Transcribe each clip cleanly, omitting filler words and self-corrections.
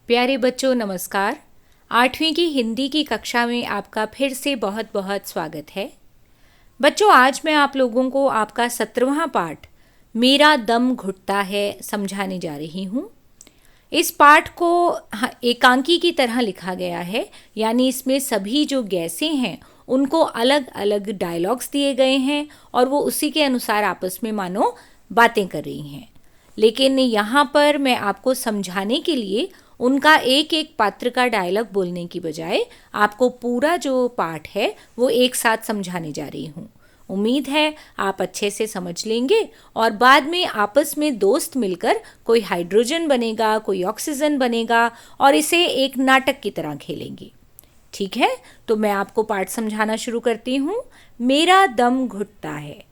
प्यारे बच्चों नमस्कार। 8वीं की हिंदी की कक्षा में आपका फिर से बहुत बहुत स्वागत है। बच्चों आज मैं आप लोगों को आपका 17वां पाठ मेरा दम घुटता है समझाने जा रही हूँ। इस पाठ को एकांकी की तरह लिखा गया है, यानी इसमें सभी जो गैसें हैं उनको अलग अलग डायलॉग्स दिए गए हैं और वो उसी के अनुसार आपस में मानो बातें कर रही हैं। लेकिन यहाँ पर मैं आपको समझाने के लिए उनका एक एक पात्र का डायलॉग बोलने की बजाय आपको पूरा जो पाठ है वो एक साथ समझाने जा रही हूँ। उम्मीद है आप अच्छे से समझ लेंगे और बाद में आपस में दोस्त मिलकर कोई हाइड्रोजन बनेगा, कोई ऑक्सीजन बनेगा और इसे एक नाटक की तरह खेलेंगे। ठीक है, तो मैं आपको पाठ समझाना शुरू करती हूँ। मेरा दम घुटता है।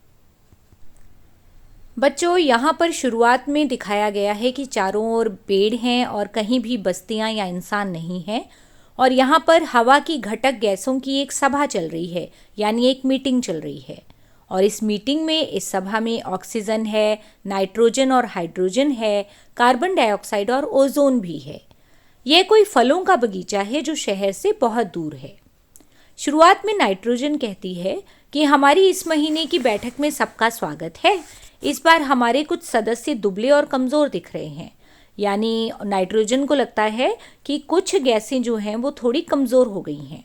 बच्चों यहाँ पर शुरुआत में दिखाया गया है कि चारों ओर पेड़ हैं और कहीं भी बस्तियाँ या इंसान नहीं हैं और यहाँ पर हवा की घटक गैसों की एक सभा चल रही है, यानी एक मीटिंग चल रही है। और इस मीटिंग में, इस सभा में ऑक्सीजन है, नाइट्रोजन और हाइड्रोजन है, कार्बन डाइऑक्साइड और ओजोन भी है। यह कोई फलों का बगीचा है जो शहर से बहुत दूर है। शुरुआत में नाइट्रोजन कहती है कि हमारी इस महीने की बैठक में सबका स्वागत है। इस बार हमारे कुछ सदस्य दुबले और कमज़ोर दिख रहे हैं, यानी नाइट्रोजन को लगता है कि कुछ गैसें जो हैं वो थोड़ी कमज़ोर हो गई हैं।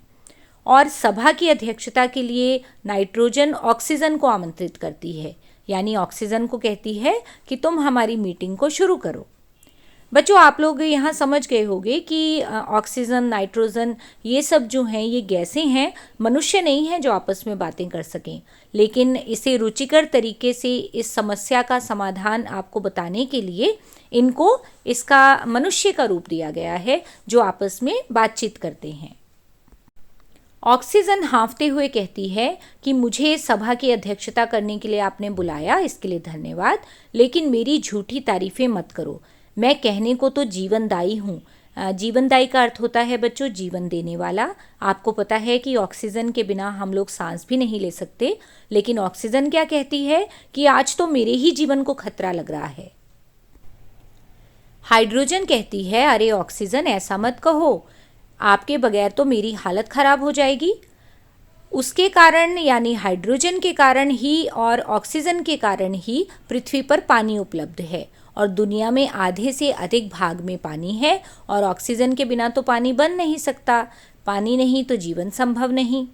और सभा की अध्यक्षता के लिए नाइट्रोजन ऑक्सीजन को आमंत्रित करती है, यानी ऑक्सीजन को कहती है कि तुम हमारी मीटिंग को शुरू करो। बच्चों आप लोग यहाँ समझ गए होंगे कि ऑक्सीजन, नाइट्रोजन ये सब जो हैं ये गैसें हैं, मनुष्य नहीं हैं जो आपस में बातें कर सकें। लेकिन इसे रुचिकर तरीके से इस समस्या का समाधान आपको बताने के लिए इनको इसका मनुष्य का रूप दिया गया है जो आपस में बातचीत करते हैं। ऑक्सीजन हाँफते हुए कहती है कि मुझे सभा की अध्यक्षता करने के लिए आपने बुलाया, इसके लिए धन्यवाद, लेकिन मेरी झूठी तारीफें मत करो। मैं कहने को तो जीवनदायी हूँ। जीवनदायी का अर्थ होता है बच्चों जीवन देने वाला। आपको पता है कि ऑक्सीजन के बिना हम लोग सांस भी नहीं ले सकते, लेकिन ऑक्सीजन क्या कहती है कि आज तो मेरे ही जीवन को खतरा लग रहा है। हाइड्रोजन कहती है अरे ऑक्सीजन ऐसा मत कहो, आपके बगैर तो मेरी हालत खराब हो जाएगी। उसके कारण यानी हाइड्रोजन के कारण ही और ऑक्सीजन के कारण ही पृथ्वी पर पानी उपलब्ध है और दुनिया में आधे से अधिक भाग में पानी है और ऑक्सीजन के बिना तो पानी बन नहीं सकता। पानी नहीं तो जीवन संभव नहीं।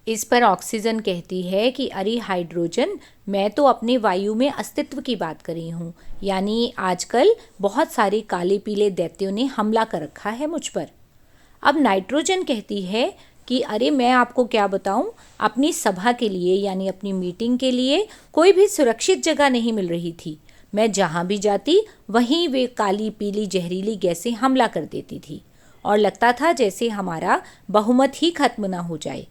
इस पर ऑक्सीजन कहती है कि अरे हाइड्रोजन, मैं तो अपने वायु में अस्तित्व की बात कर रही हूँ, यानी आजकल बहुत सारे काले पीले दैत्यों ने हमला कर रखा है मुझ पर। अब नाइट्रोजन कहती है कि अरे मैं आपको क्या बताऊं, अपनी सभा के लिए यानी अपनी मीटिंग के लिए कोई भी सुरक्षित जगह नहीं मिल रही थी। मैं जहाँ भी जाती वहीं वे काली पीली जहरीली गैसें हमला कर देती थी और लगता था जैसे हमारा बहुमत ही खत्म ना हो जाए।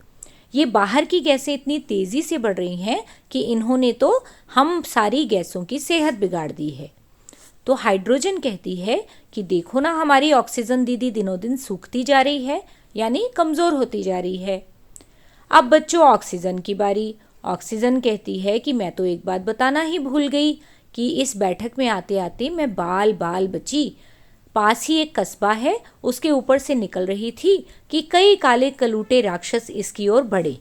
ये बाहर की गैसें इतनी तेज़ी से बढ़ रही हैं कि इन्होंने तो हम सारी गैसों की सेहत बिगाड़ दी है। तो हाइड्रोजन कहती है कि देखो ना हमारी ऑक्सीजन दीदी दिनों दिन सूखती जा रही है, यानी कमज़ोर होती जा रही है। अब बच्चों ऑक्सीजन की बारी। ऑक्सीजन कहती है कि मैं तो एक बात बताना ही भूल गई कि इस बैठक में आते आते मैं बाल बाल बची। पास ही एक कस्बा है, उसके ऊपर से निकल रही थी कि कई काले कलूटे राक्षस इसकी ओर बढ़े।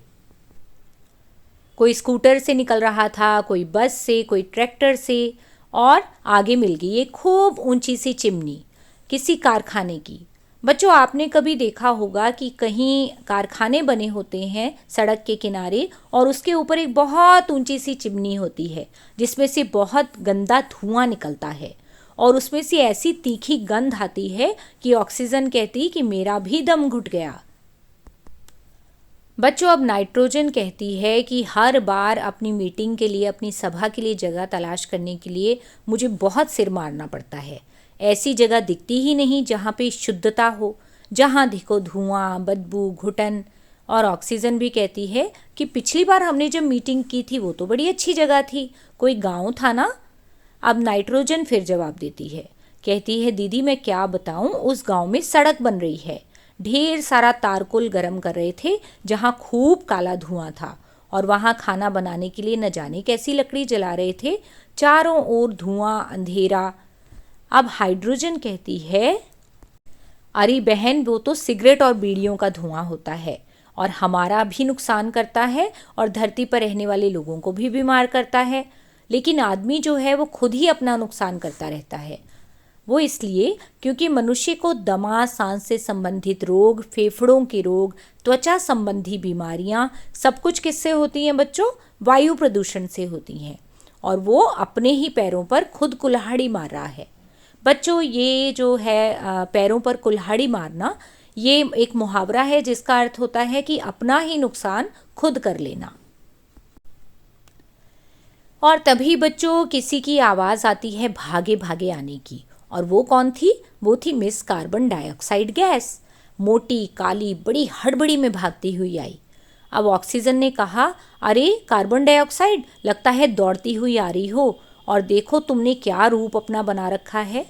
कोई स्कूटर से निकल रहा था, कोई बस से, कोई ट्रैक्टर से, और आगे मिल गई एक खूब ऊंची सी चिमनी किसी कारखाने की। बच्चों आपने कभी देखा होगा कि कहीं कारखाने बने होते हैं सड़क के किनारे और उसके ऊपर एक बहुत ऊंची सी चिमनी होती है जिसमें से बहुत गंदा धुआं निकलता है और उसमें से ऐसी तीखी गंध आती है कि ऑक्सीजन कहती कि मेरा भी दम घुट गया। बच्चों अब नाइट्रोजन कहती है कि हर बार अपनी मीटिंग के लिए, अपनी सभा के लिए जगह तलाश करने के लिए मुझे बहुत सिर मारना पड़ता है। ऐसी जगह दिखती ही नहीं जहाँ पे शुद्धता हो, जहाँ देखो धुआं, बदबू, घुटन। और ऑक्सीजन भी कहती है कि पिछली बार हमने जब मीटिंग की थी वो तो बड़ी अच्छी जगह थी, कोई गांव था ना। अब नाइट्रोजन फिर जवाब देती है, कहती है दीदी मैं क्या बताऊं, उस गांव में सड़क बन रही है। ढेर सारा तारकोल गरम कर रहे थे जहाँ खूब काला धुआं था और वहाँ खाना बनाने के लिए न जाने कैसी लकड़ी जला रहे थे। चारों ओर धुआं, अंधेरा। अब हाइड्रोजन कहती है अरे बहन, वो तो सिगरेट और बीड़ियों का धुआं होता है और हमारा भी नुकसान करता है और धरती पर रहने वाले लोगों को भी बीमार करता है। लेकिन आदमी जो है वो खुद ही अपना नुकसान करता रहता है। वो इसलिए क्योंकि मनुष्य को दमा, सांस से संबंधित रोग, फेफड़ों के रोग, त्वचा संबंधी बीमारियां सब कुछ किससे होती हैं बच्चों? वायु प्रदूषण से होती हैं। और वो अपने ही पैरों पर खुद कुल्हाड़ी मार रहा है। बच्चों, ये जो है पैरों पर कुल्हाड़ी मारना, ये एक मुहावरा है जिसका अर्थ होता है कि अपना ही नुकसान खुद कर लेना। और तभी बच्चों किसी की आवाज़ आती है भागे भागे आने की। और वो कौन थी? वो थी मिस कार्बन डाइऑक्साइड गैस। मोटी, काली, बड़ी हड़बड़ी में भागती हुई आई। अब ऑक्सीजन ने कहा, अरे कार्बन डाइऑक्साइड, लगता है दौड़ती हुई आ रही हो, और देखो तुमने क्या रूप अपना बना रखा है।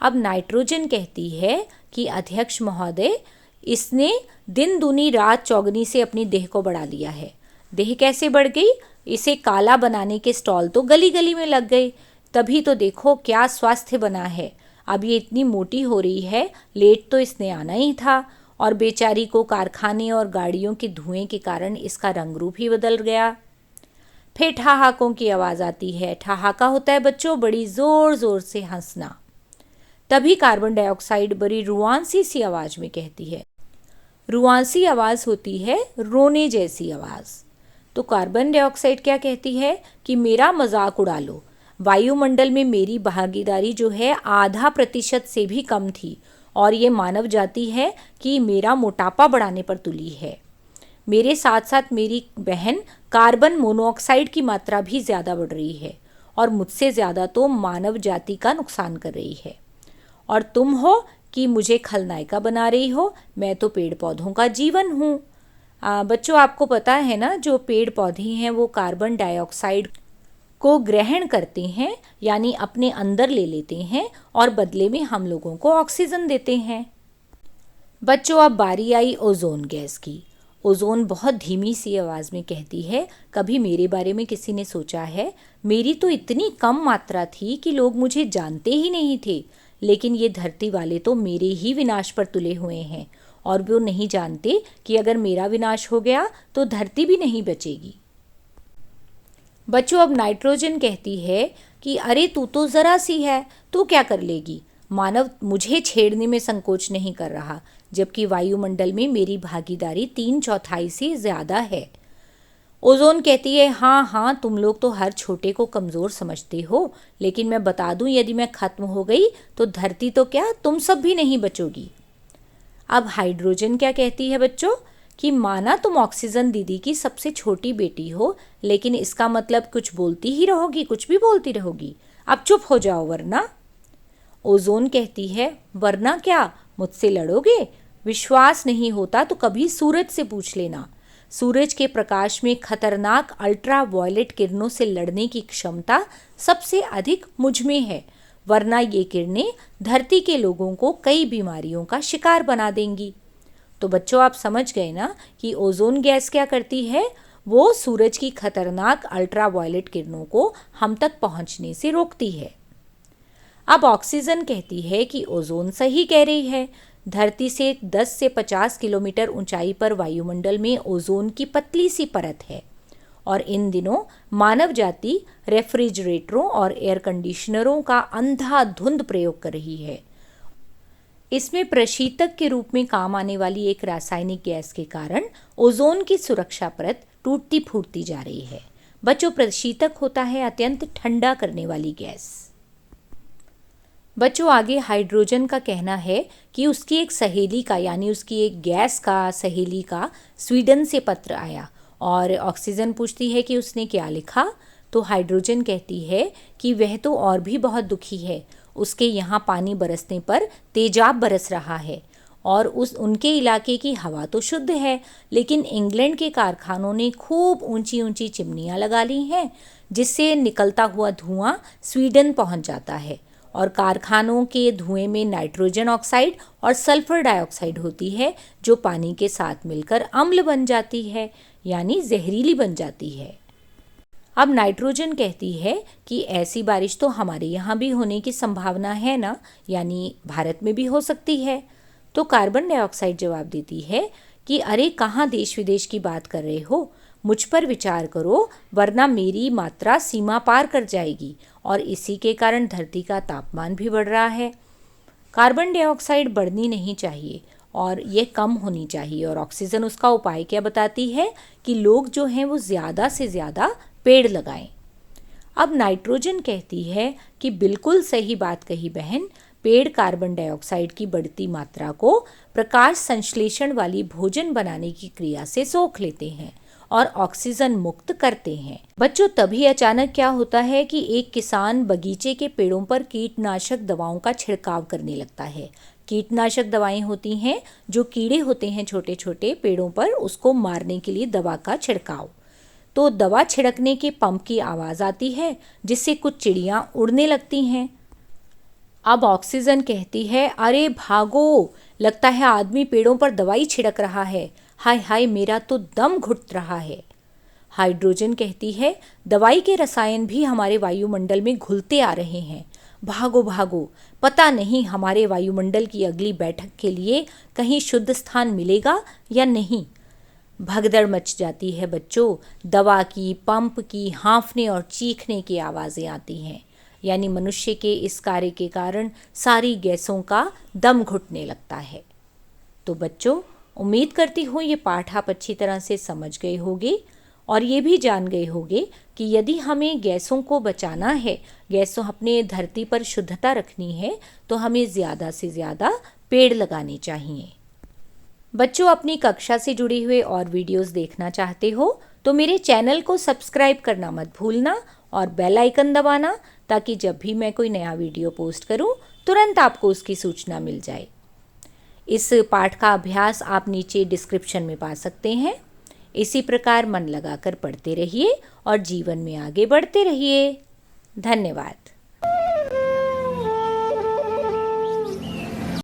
अब नाइट्रोजन कहती है कि अध्यक्ष महोदय, इसने दिन दूनी रात चौगनी से अपनी देह को बढ़ा लिया है। देह कैसे बढ़ गई? इसे काला बनाने के स्टॉल तो गली गली में लग गए। तभी तो देखो क्या स्वास्थ्य बना है। अब ये इतनी मोटी हो रही है, लेट तो इसने आना ही था। और बेचारी को कारखाने और गाड़ियों के धुएं के कारण इसका रंग रूप ही बदल गया। फिर ठहाकों की आवाज़ आती है। ठहाका होता है बच्चों बड़ी ज़ोर ज़ोर से हंसना। तभी कार्बन डाइऑक्साइड बड़ी रुआंसी सी आवाज़ में कहती है। रुआंसी आवाज़ होती है रोने जैसी आवाज़। तो कार्बन डाइऑक्साइड क्या कहती है कि मेरा मजाक उड़ा लो। वायुमंडल में मेरी भागीदारी जो है 0.5% से भी कम थी, और ये मानव जाति है कि मेरा मोटापा बढ़ाने पर तुली है। मेरे साथ साथ मेरी बहन कार्बन मोनोऑक्साइड की मात्रा भी ज़्यादा बढ़ रही है, और मुझसे ज़्यादा तो मानव जाति का नुकसान कर रही है। और तुम हो कि मुझे खलनायिका बना रही हो। मैं तो पेड़ पौधों का जीवन हूँ। बच्चों, आपको पता है ना, जो पेड़ पौधे हैं वो कार्बन डाइऑक्साइड को ग्रहण करते हैं, यानी अपने अंदर ले लेते हैं, और बदले में हम लोगों को ऑक्सीजन देते हैं। बच्चों, अब बारी आई ओजोन गैस की। ओजोन बहुत धीमी सी आवाज़ में कहती है, कभी मेरे बारे में किसी ने सोचा है? मेरी तो इतनी कम मात्रा थी कि लोग मुझे जानते ही नहीं थे, लेकिन ये धरती वाले तो मेरे ही विनाश पर तुले हुए हैं, और वो नहीं जानते कि अगर मेरा विनाश हो गया तो धरती भी नहीं बचेगी। बच्चों, अब नाइट्रोजन कहती है कि अरे तू तो ज़रा सी है, तू क्या कर लेगी। मानव मुझे छेड़ने में संकोच नहीं कर रहा, जबकि वायुमंडल में मेरी भागीदारी 3/4 से ज़्यादा है। ओजोन कहती है, हाँ हाँ, तुम लोग तो हर छोटे को कमज़ोर समझते हो, लेकिन मैं बता दूं, यदि मैं ख़त्म हो गई तो धरती तो क्या, तुम सब भी नहीं बचोगी। अब हाइड्रोजन क्या कहती है बच्चों कि माना तुम ऑक्सीजन दीदी की सबसे छोटी बेटी हो, लेकिन इसका मतलब कुछ बोलती ही रहोगी, कुछ भी बोलती रहोगी। अब चुप हो जाओ वरना। ओजोन कहती है, वरना क्या, मुझसे लड़ोगे? विश्वास नहीं होता तो कभी सूरज से पूछ लेना। सूरज के प्रकाश में खतरनाक अल्ट्रा वायलेट किरणों से लड़ने की क्षमता सबसे अधिक मुझ में है, वरना ये किरणें धरती के लोगों को कई बीमारियों का शिकार बना देंगी। तो बच्चों, आप समझ गए ना कि ओजोन गैस क्या करती है? वो सूरज की खतरनाक अल्ट्रा वायलेट किरणों को हम तक पहुंचने से रोकती है। अब ऑक्सीजन कहती है कि ओजोन सही कह रही है। धरती से 10 से 50 किलोमीटर ऊंचाई पर वायुमंडल में ओजोन की पतली सी परत है, और इन दिनों मानव जाति रेफ्रिजरेटरों और एयर कंडीशनरों का अंधाधुंध प्रयोग कर रही है। इसमें प्रशीतक के रूप में काम आने वाली एक रासायनिक गैस के कारण ओजोन की सुरक्षा परत टूटती फूटती जा रही है। बच्चों, प्रशीतक होता है अत्यंत ठंडा करने वाली गैस। बच्चों, आगे हाइड्रोजन का कहना है कि उसकी एक सहेली का, यानी उसकी एक गैस का सहेली का स्वीडन से पत्र आया, और ऑक्सीजन पूछती है कि उसने क्या लिखा। तो हाइड्रोजन कहती है कि वह तो और भी बहुत दुखी है। उसके यहाँ पानी बरसने पर तेजाब बरस रहा है, और उनके इलाके की हवा तो शुद्ध है, लेकिन इंग्लैंड के कारखानों ने खूब ऊंची ऊंची चिमनियाँ लगा ली हैं, जिससे निकलता हुआ धुआं स्वीडन पहुंच जाता है। और कारखानों के धुएं में नाइट्रोजन ऑक्साइड और सल्फर डाइऑक्साइड होती है, जो पानी के साथ मिलकर अम्ल बन जाती है, यानी जहरीली बन जाती है। अब नाइट्रोजन कहती है कि ऐसी बारिश तो हमारे यहाँ भी होने की संभावना है ना, यानी भारत में भी हो सकती है। तो कार्बन डाइऑक्साइड जवाब देती है कि अरे कहाँ देश विदेश की बात कर रहे हो, मुझ पर विचार करो, वरना मेरी मात्रा सीमा पार कर जाएगी और इसी के कारण धरती का तापमान भी बढ़ रहा है। कार्बन डाइऑक्साइड बढ़नी नहीं चाहिए और ये कम होनी चाहिए। और ऑक्सीजन उसका उपाय क्या बताती है कि लोग जो हैं वो ज़्यादा से ज़्यादा पेड़ लगाएं। अब नाइट्रोजन कहती है कि बिल्कुल सही बात कही बहन, पेड़ कार्बन डाइऑक्साइड की बढ़ती मात्रा को प्रकाश संश्लेषण वाली भोजन बनाने की क्रिया से सोख लेते हैं और ऑक्सीजन मुक्त करते हैं। बच्चों, तभी अचानक क्या होता है कि एक किसान बगीचे के पेड़ों पर कीटनाशक दवाओं का छिड़काव करने लगता है। कीटनाशक दवाएं होती हैं जो कीड़े होते हैं छोटे छोटे पेड़ों पर, उसको मारने के लिए दवा का छिड़काव। तो दवा छिड़कने के पंप की आवाज़ आती है जिससे कुछ चिड़ियाँ उड़ने लगती हैं। अब ऑक्सीजन कहती है अरे भागो, लगता है आदमी पेड़ों पर दवाई छिड़क रहा है, हाय हाय मेरा तो दम घुट रहा है। हाइड्रोजन कहती है दवाई के रसायन भी हमारे वायुमंडल में घुलते आ रहे हैं, भागो भागो, पता नहीं हमारे वायुमंडल की अगली बैठक के लिए कहीं शुद्ध स्थान मिलेगा या नहीं। भगदड़ मच जाती है बच्चों, दवा की, पंप की, हाँफने और चीखने की आवाज़ें आती हैं। यानी मनुष्य के इस कार्य के कारण सारी गैसों का दम घुटने लगता है। तो बच्चों, उम्मीद करती हूँ ये पाठ आप अच्छी तरह से समझ गए होंगे और ये भी जान गए होंगे कि यदि हमें गैसों को बचाना है, गैसों अपने धरती पर शुद्धता रखनी है, तो हमें ज़्यादा से ज़्यादा पेड़ लगाने चाहिए। बच्चों, अपनी कक्षा से जुड़े हुए और वीडियोस देखना चाहते हो तो मेरे चैनल को सब्सक्राइब करना मत भूलना और बेल आइकन दबाना, ताकि जब भी मैं कोई नया वीडियो पोस्ट करूं तुरंत आपको उसकी सूचना मिल जाए। इस पाठ का अभ्यास आप नीचे डिस्क्रिप्शन में पा सकते हैं। इसी प्रकार मन लगाकर पढ़ते रहिए और जीवन में आगे बढ़ते रहिए। धन्यवाद।